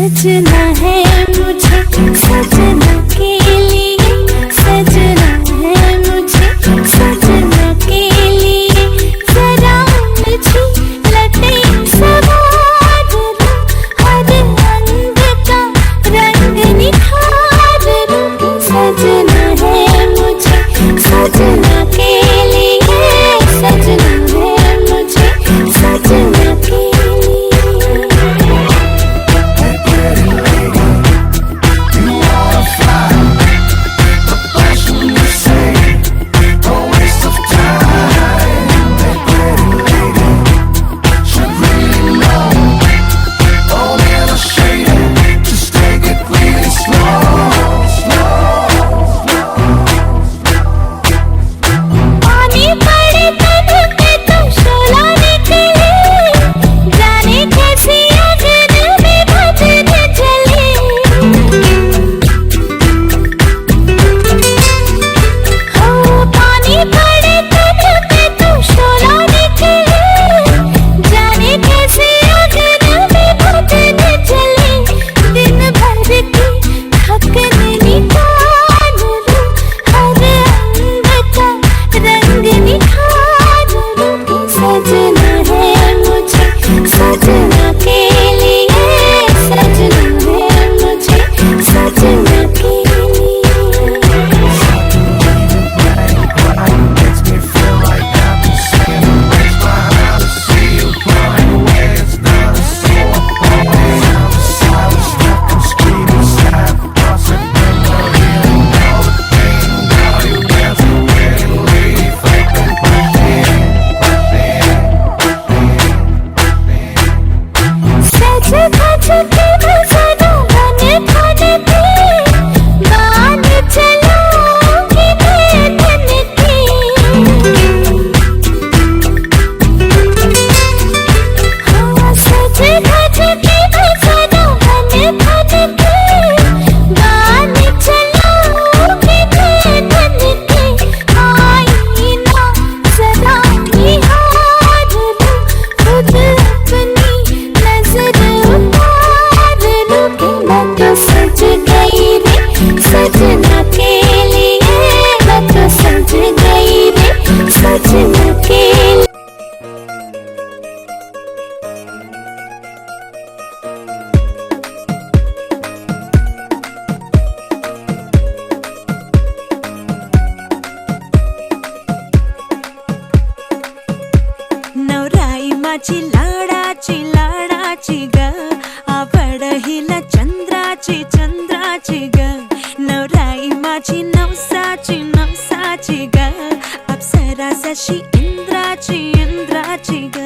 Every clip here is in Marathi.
सजना है मुझे सजना के लिए, सजना है मुझे सजना के लिए। जरा मुझे लटे सवार लो, हर रंग का रंग निखार लो। सजना है मुझे सजना के लिए, सजना है मुझे सजना के लिए। नवराईमाची लाडाची लाडाची ग, आवड हिला चंद्राची चंद्राची ग। नवराईमाची नवसाची नवसाची ग, अप्सरा जशी इंद्राची इंद्राची ग।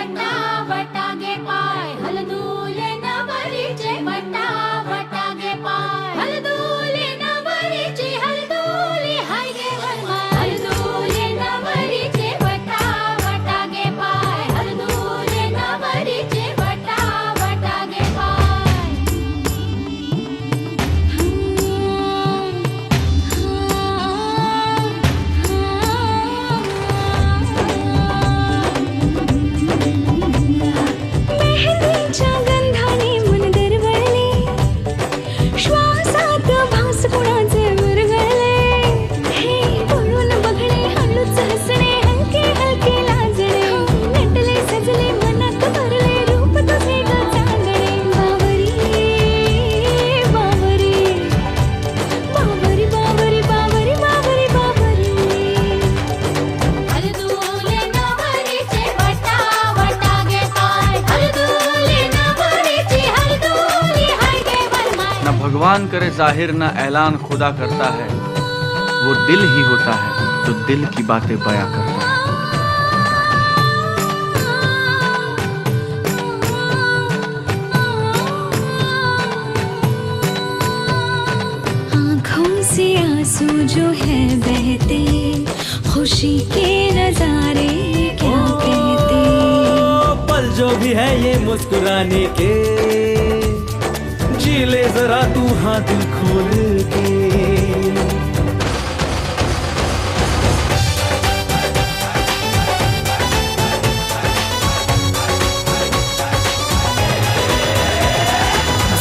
वटा वटा गे पाय हलदुले नवरीचे वटा वटा गे पाय हलदुले नवरीचे हलदुले हाय गे वरमाय हलदुले नवरीचे वटा वटा गे पाय हलदुले नवरीचे वटा वटा गे पाय मेहंदीच्या गंधाने मन दरवळले श्वासात भास कुणाचे मुरगळले हे बोलून बघणे हळूच हसणे हलके हलके लाजणे नटले सजले मनात भरले रूप तुझे ग चांदणे बावरी बावरी बावरी बावरी बावरी बावरी बावरी हलदुले नवरीचे वटा वटा गे पाय हलदुले नवरीचे हलदुले हाय गे वरमाय न भगवान करे जाहिर न ऐलान खुदा करता है, वो दिल ही होता है जो दिल की बातें बयां करता है। आँखों से आंसू जो है बहते खुशी के नजारे क्या कहते पल जो भी है ये मुस्कुराने के, जी ले जरा तू हाँ दिल खोल के।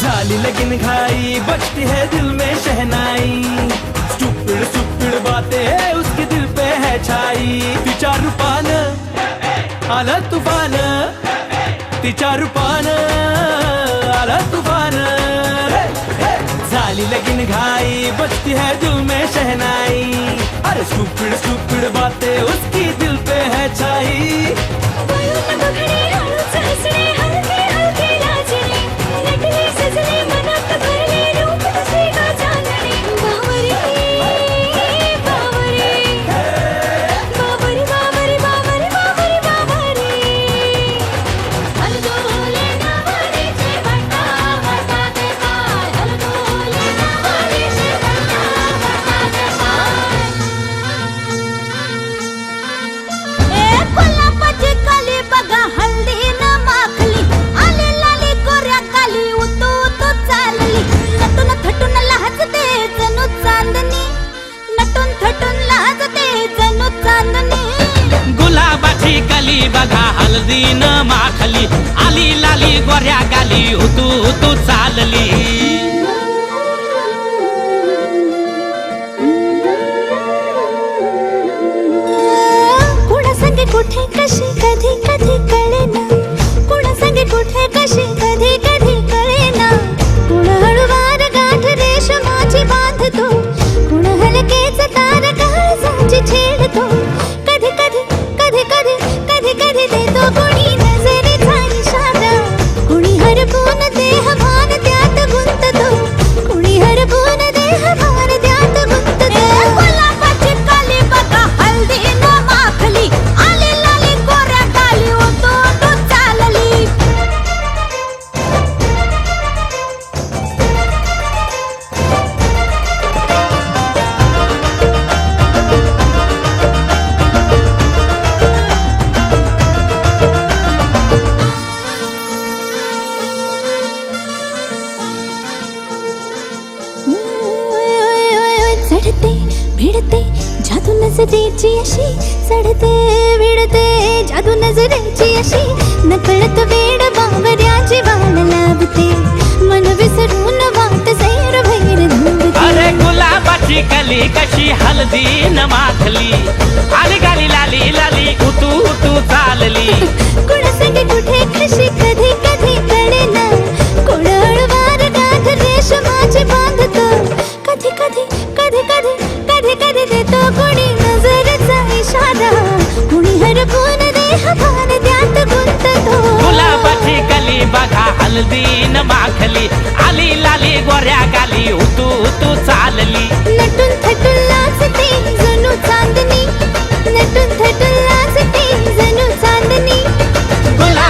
जाली लेकिन खाई बजती है दिल में शहनाई, स्टूपिड स्टूपिड बातें है उसके दिल पे है छाई। तिच्या रूपान आला तूफान, तिच्या रूपान आला तूफान। जाली लेकिन घाई बजती है दिल में शहनाई, अरे स्टूपिड स्टूपिड बातें उसकी दिल पे है छाई। बोलून बघणे हळूच हसणे हलके हलके लाजणे नटले सजले मनात भरले रूप तुझे ग चांदणे बावरी बावरी बावरी बावरी बावरी बावरी बावरी हलदुले नवरीचे वटा वटा गे पाय हलदुले नवरीचे वटा वटा गे पाय कोल्हापूरची काली बघा हल्दी न माखली आली लाली गोऱ्या काली उतू उतू चालली नटून थटून लाजते जणू चांदणी नटून थटून लाजते जणू चांदणी गुलाबाची कली बघा हल्दी न माखली आली लाली गोऱ्या गाली उतू उतू चालली। कुणा संगे कुठे कशी कधी कधी कळेना कुणा संगे कुठे कशी कधी कधी कळेना कुण हळूवार गाठ रेशमाची बांधतो कुण हलकेच तार काळजाची छेडतो कधी कधी कधी कधी कधी कधी देतो कुणी नजरेचा इशारा कुणी हरपून देह भान त्यात गुंततो कुणी हरपून देह भान त्यात गुंततो गुलाबाची काली बघा हल्दी न माखली आली लाली गोऱ्या काली उतू उतू चालली चढते भिडते जादू नजरेची अशी चढते भिडते जादू नजरेची अशी नकळत वेड बावऱ्याची वाण लाभते मन विसरून वाट सैर भैर धुंदते अरे गुलाबाची कली कशी हल्दी न माखली आली गाली लाली लाली उतू उतू चालली। कुणा संगे कुठे कशी कधी कधी कळेना कुण हळूवार गाठ रेशमाची बांधतो कधी कधी कधी कधी कधी कधी देतो कुणी नजरेचा इशारा कुणी हरपून देह भान त्यात गुंततो गुलाबाची कली बघा हल्दी न माखली आली लाली गोऱ्या गाली उतू उतू चालली। नटून थटून लाजते जणू चांदणी नटून थटून लाजते जणू चांदणी गुलाबाची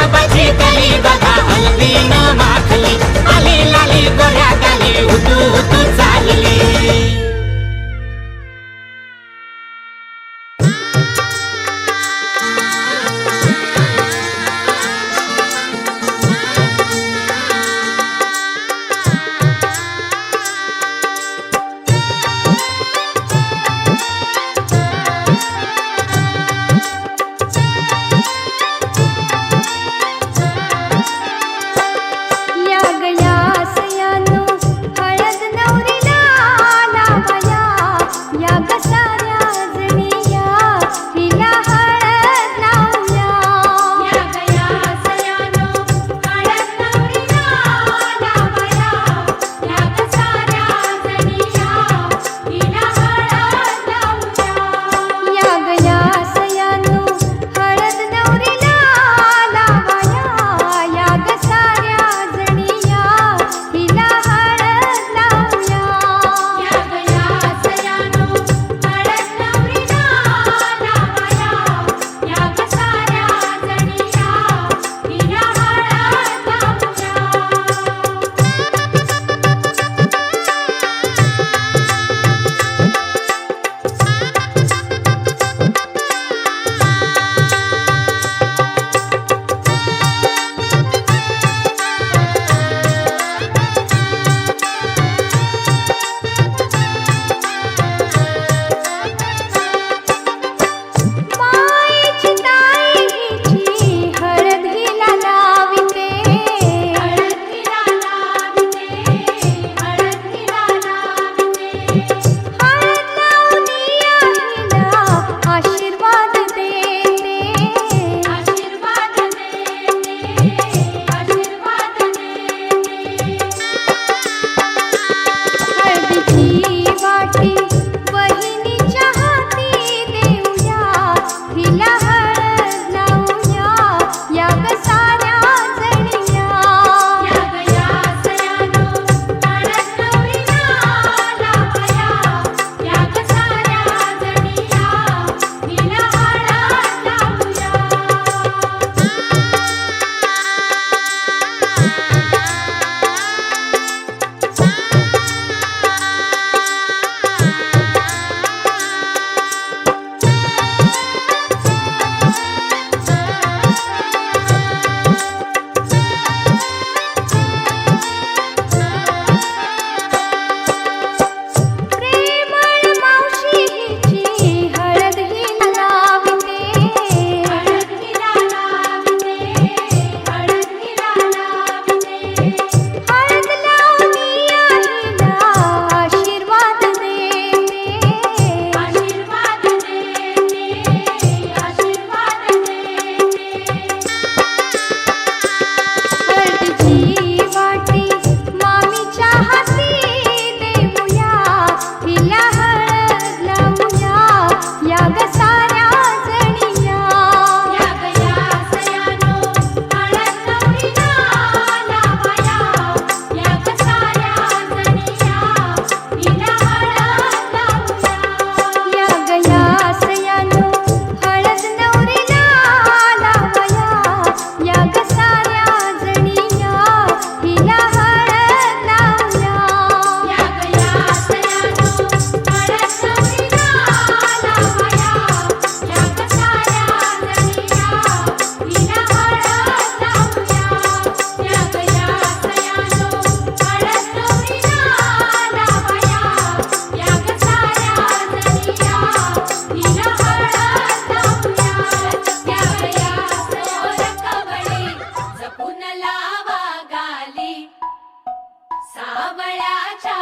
बाबळ्याच्या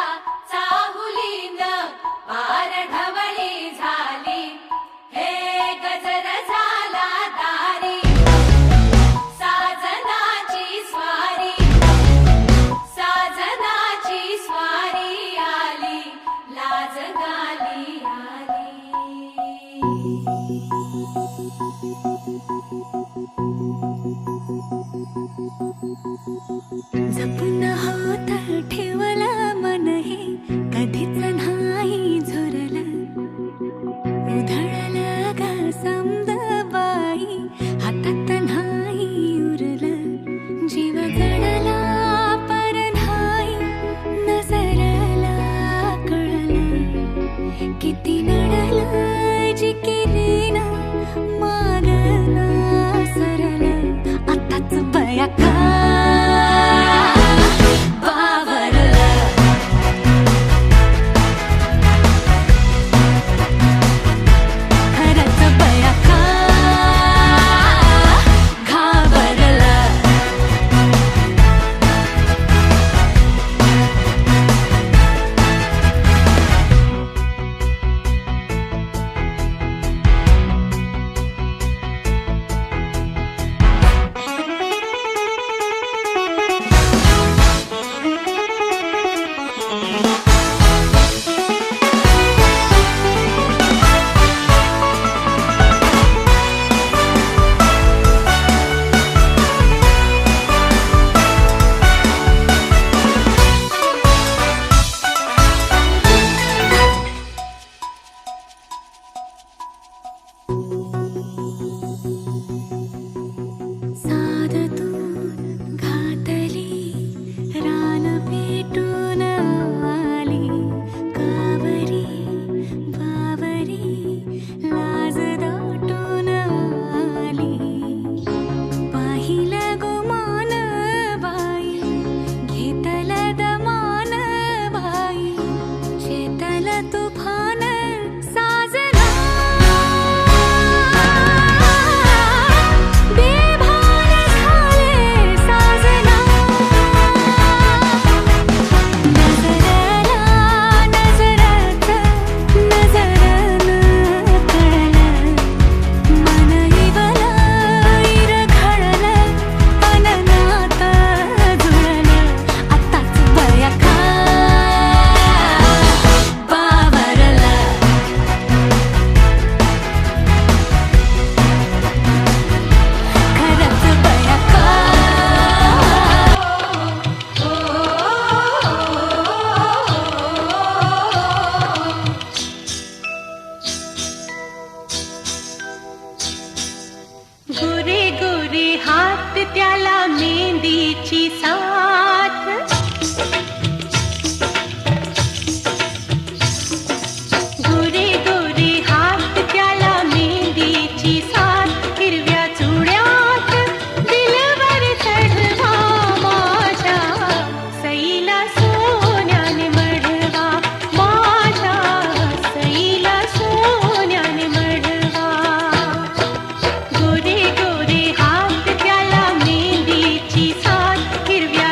चाहुलीन पार ढवळी झाली, हे गजर झाला दारी, साजनाची स्वारी, साजनाची स्वारी आली, लाज गाली आली. जपून होत ठेवलं मन हे कधीच नाही झुरलं, उधळलं ग समद बाई हातात नाही उरलं, जीव जडला पर नाही नजरला कळलं, किती नडलं जी केली ना मागना सरलं, आताच बया का गोरे गोरे हात त्याला मेहंदीची साथ, हिरव्या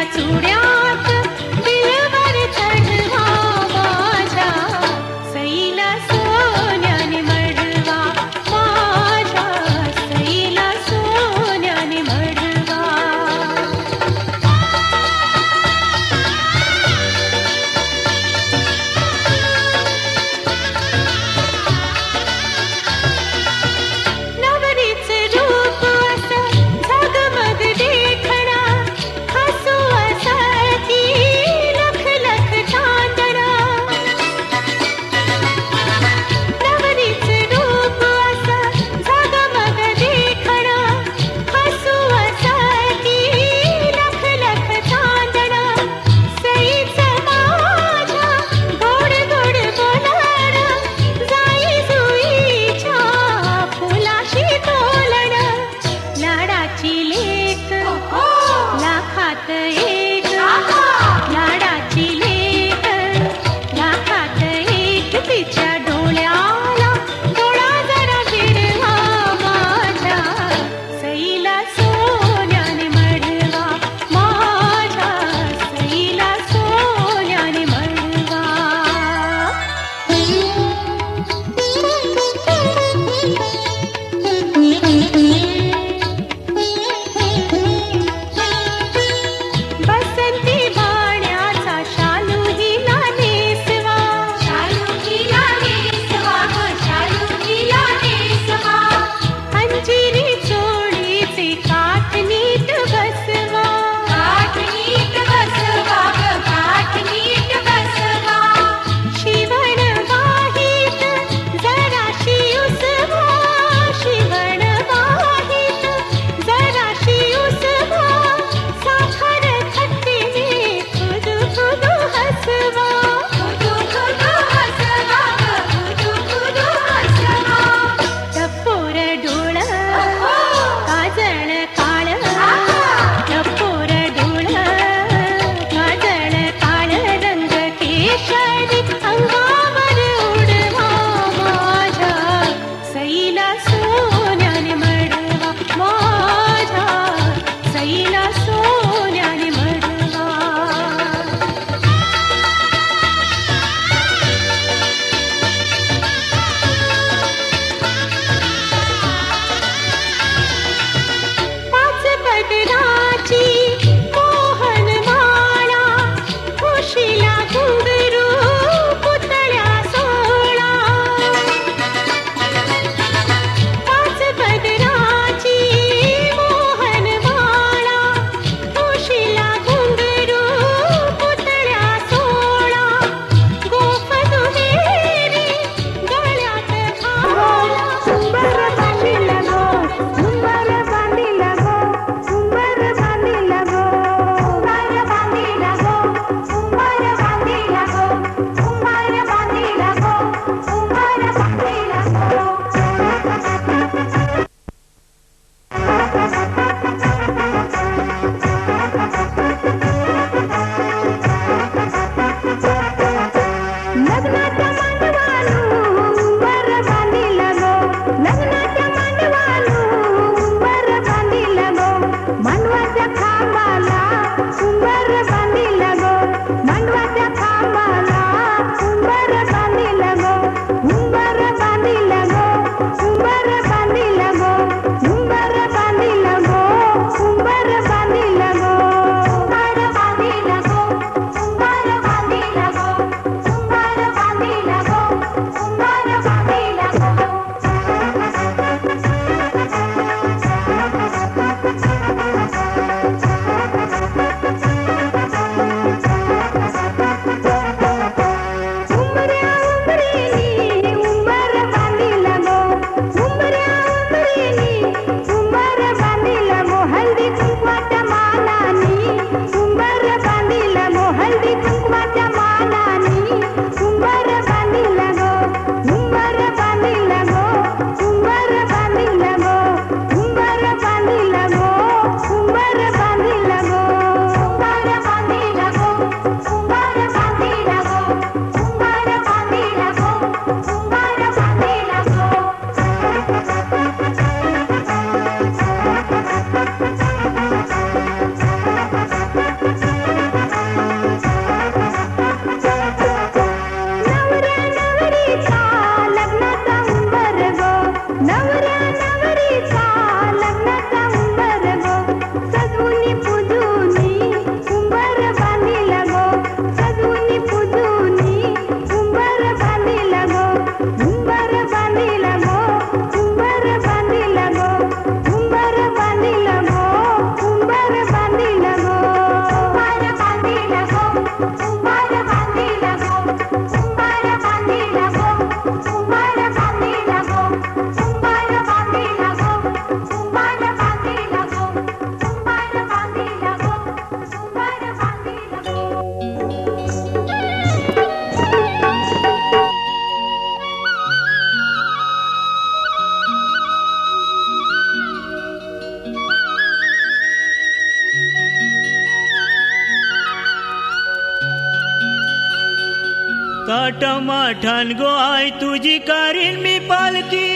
ताटमाठान गो आई तुझी कारीन मी पालकी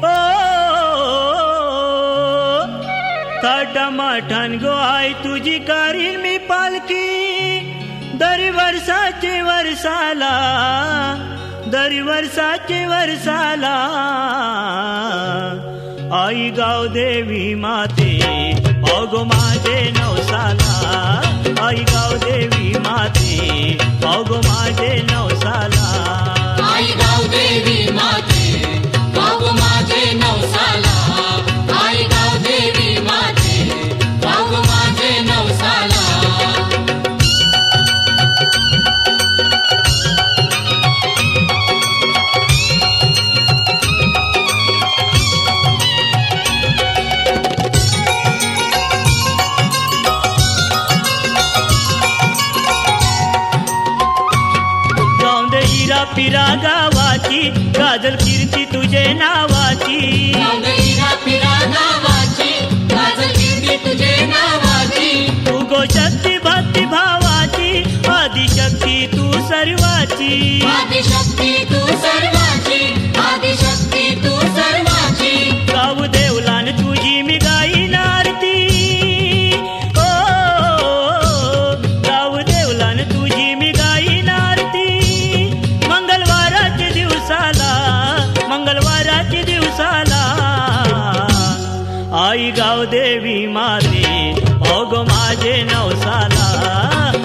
ओ ताटमाठान गो आई तुझी कारीन मी पालकी दरी वर्षाचे वर्षाला दरी वर्षाचे वर्षाला आई गाव देवी माते अगो माझे नवसाला आई गाव देवी माते अगो माझे नवसाला आई गाव देवी माते गाव माझे नवसाला आई गाव देवी माते गाव माझे नवसाला पिरा गावाची गाजल कीर्ती तुझे नावाची गावदेवीरा पिरा नावाची गाजल कीर्ती तुझे नावाची तू गो शक्ती भक्ती भावाची आदिशक्ती तू सर्वाची आदिशक्ती तू सर्वाची आदिशक्ती तू सर्वाची गाव देवलान तुझी मी गाईन आरती ओ गाव देवलान तुझी मी गाईन आरती मंगळवाराच्या दिवसाला आई गाव देवी माते अगो माझे नवसाला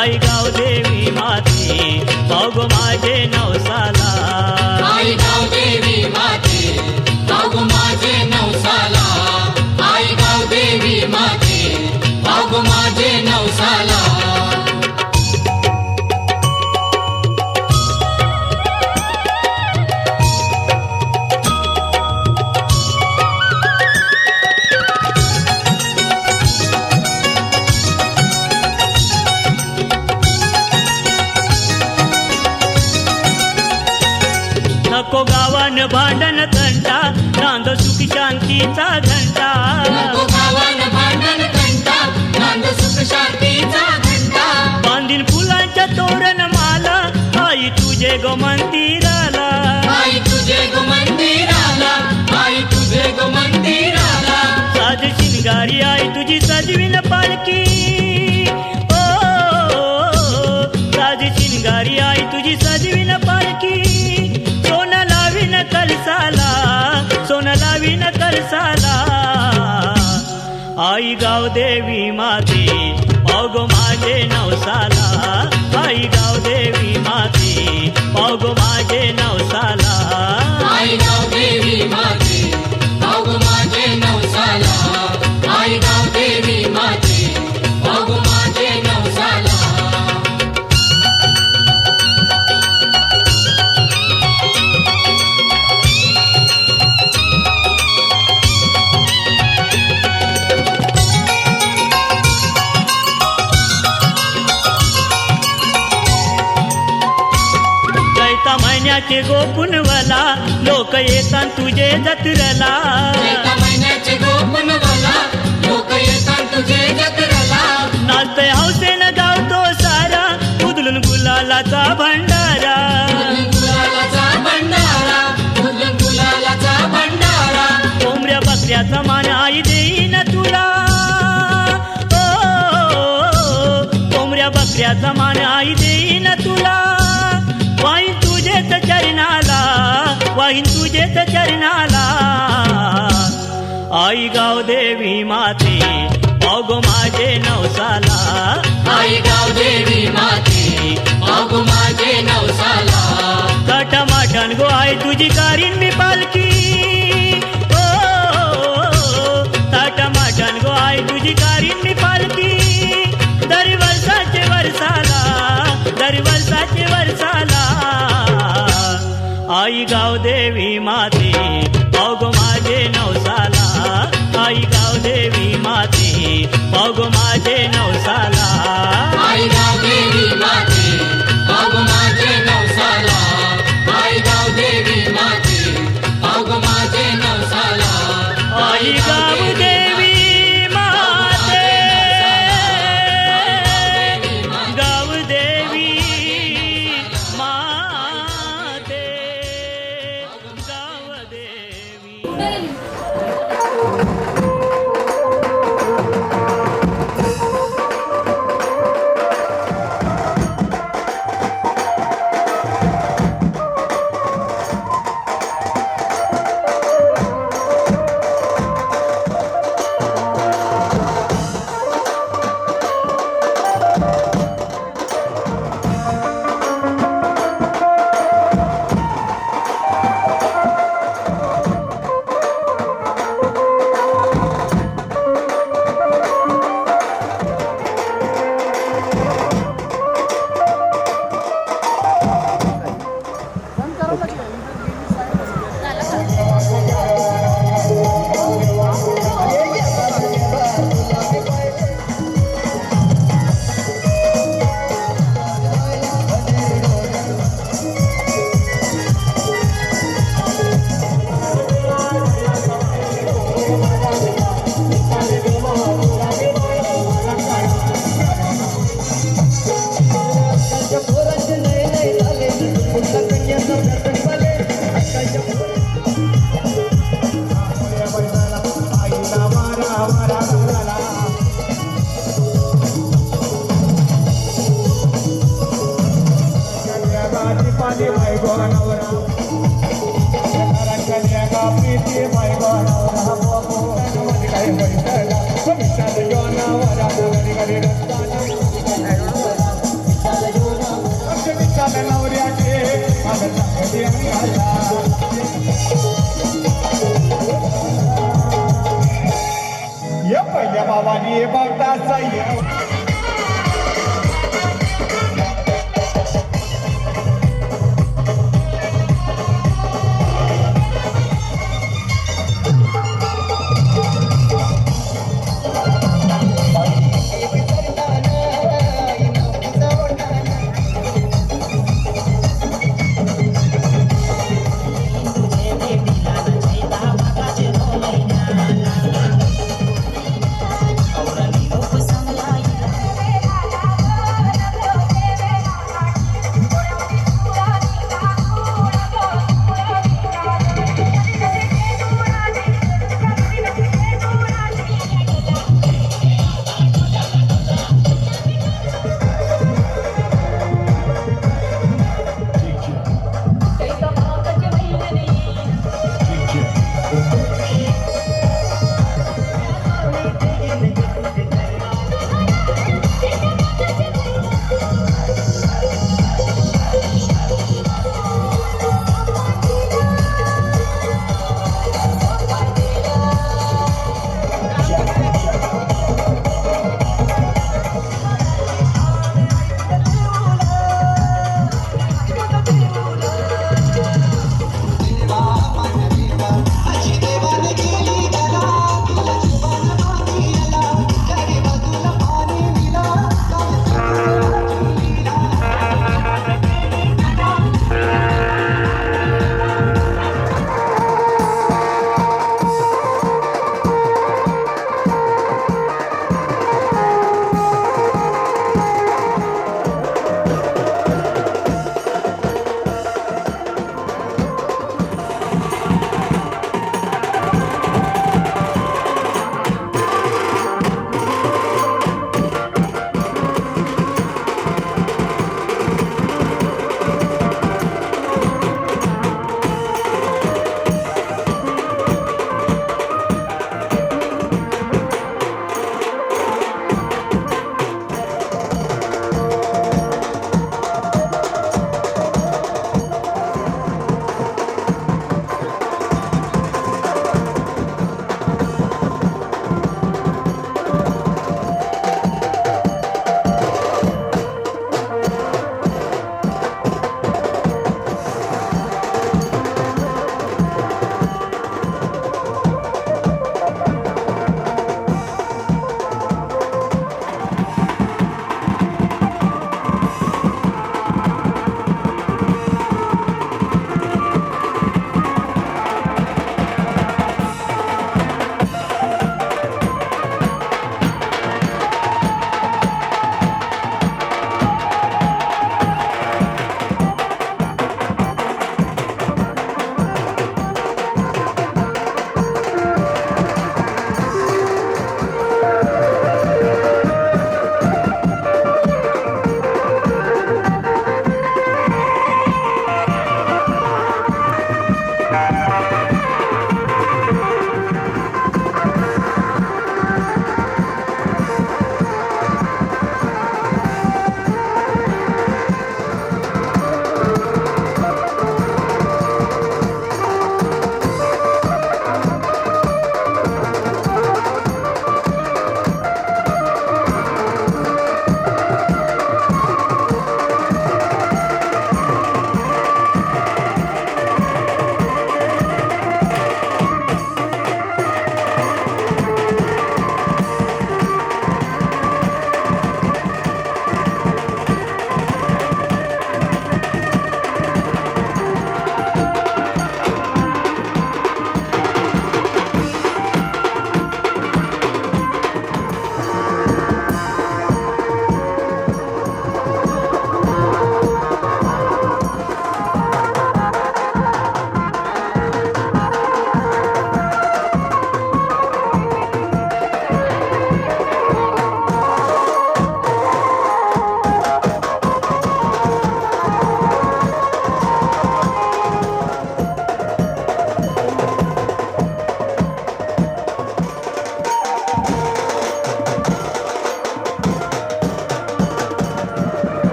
आई गाव देवी माते अगो माझे नवसाला आई गाव देवी माते गाव माझे नवसाला आई गाव देवी माते गाव माझे नवसाला नको गावान भांडण घंटा नांद सुख शांतीचा घंटा नको गावान भांडण घंटा नांद सुख शांतीचा घंटा बांधीन फुलांच्या तोरण माला आई तुझे गो मंदिराला आई तुझे गो मंदिराला आई तुझे गो मंदिराला साज शिंगारी आई तुझी सजविन पालकी ओ साज शिंगारी आई तुझी सजविन पालकी कलसाला सोन लावीन कलसाला आई गाव देवी माते अगो माझे नवसाला आई गाव देवी माते अगो माझे नवसाला आई गाव देवी माते गाव माझे नवसाला आई गाव देवी माते गाव माझे नवसाला महिन्याचे गोकुणवला लोक येतात तुझे जत्रला एका महिन्याचे गोकुणवला लोक येतात तुझे जत्रला नाचतय हौसेन गावतो सारा उदलून गुलालाचा भंडारा गुलालाचा भंडारा गुलालाचा भंडारा कोंबड्या बकऱ्याचा मान आई देईन तुला ओ कोंबड्या बकऱ्याचा मान आई देईन तुला वाहीन तुझेच चरणाला वाहीन तुझेच चरणाला आई गाव देवी माते अगो माझे नवसाला आई गाव देवी माते अगो माझे नवसाला ताटमाठान गो आई तुझी कारीन मी पालकी ओ ताटमाठान गो आई तुझी कारीन मी पालकी दरी वर्षाचे वर्षाला दरी वर्षाचे वर्षाला आई गाव देवी माते अगो माझे नवसाला आई गाव देवी माते अगो माझे नवसाला आई गाव देवी माते अगो माझे नवसाला आई गाव देवी माते अगो माझे नवसाला आई गाव देवी माते पहिल्या भावानी बघता साई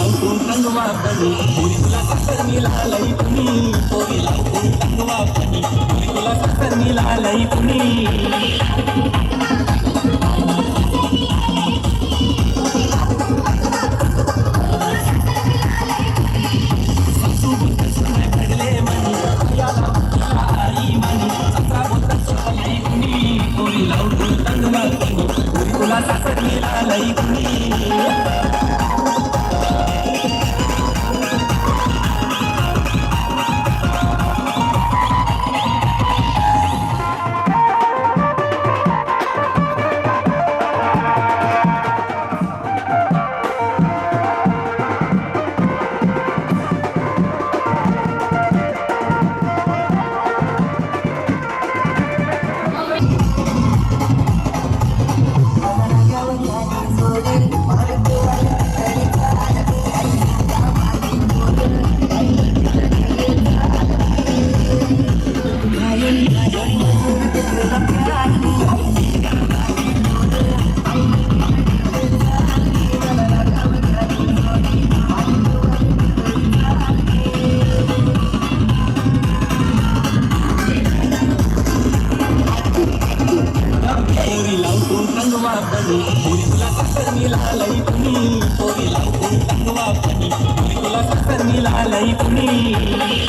लावतो रंगवा कणी पोरी तुला साखर मिळालंय कुणी पोरी लावतो रंगवा कणी पोरी तुला साखर मिळालंय कुणी तुला साखर मिळालंय पोरी लावतो रंगवा कणी पोरी तुला साखर मिळालंय कुणी पोरी लावतो रंगवा कणी पोरी तुला साखर मिळालंय कुणी